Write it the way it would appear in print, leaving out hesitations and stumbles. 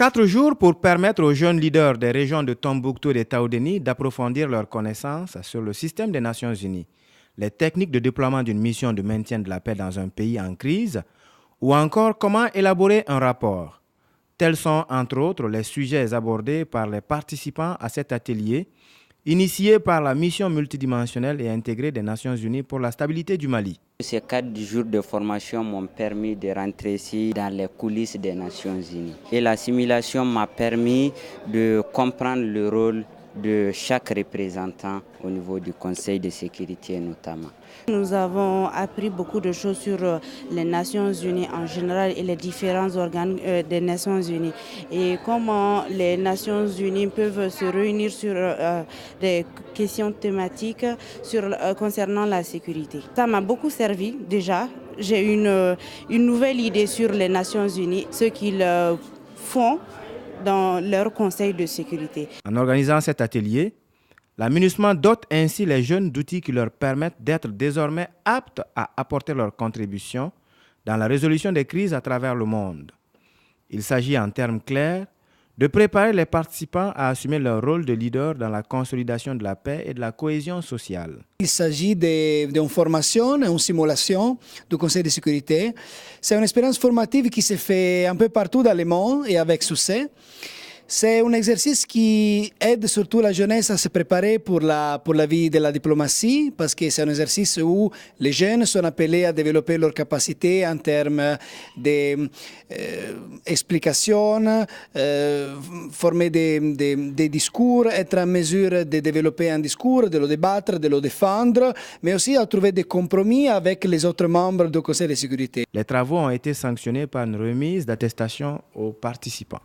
4 jours pour permettre aux jeunes leaders des régions de Tombouctou et de Taoudéni d'approfondir leurs connaissances sur le système des Nations Unies, les techniques de déploiement d'une mission de maintien de la paix dans un pays en crise, ou encore comment élaborer un rapport. Tels sont entre autres les sujets abordés par les participants à cet atelier, initié par la mission multidimensionnelle et intégrée des Nations Unies pour la stabilité du Mali. Ces 4 jours de formation m'ont permis de rentrer ici dans les coulisses des Nations Unies. Et la simulation m'a permis de comprendre le rôle de chaque représentant au niveau du Conseil de sécurité notamment. Nous avons appris beaucoup de choses sur les Nations Unies en général et les différents organes des Nations Unies et comment les Nations Unies peuvent se réunir sur des questions thématiques concernant la sécurité. Ça m'a beaucoup servi déjà. J'ai une nouvelle idée sur les Nations Unies, ce qu'ils font dans leur conseil de sécurité. En organisant cet atelier, la MINUSMA dote ainsi les jeunes d'outils qui leur permettent d'être désormais aptes à apporter leur contribution dans la résolution des crises à travers le monde. Il s'agit en termes clairs de préparer les participants à assumer leur rôle de leader dans la consolidation de la paix et de la cohésion sociale. Il s'agit d'une formation, une simulation du Conseil de sécurité. C'est une expérience formative qui se fait un peu partout dans le monde et avec succès. C'est un exercice qui aide surtout la jeunesse à se préparer pour la vie de la diplomatie, parce que c'est un exercice où les jeunes sont appelés à développer leurs capacités en termes d'explication, former des discours, être en mesure de développer un discours, de le débattre, de le défendre, mais aussi à trouver des compromis avec les autres membres du Conseil de sécurité. Les travaux ont été sanctionnés par une remise d'attestation aux participants.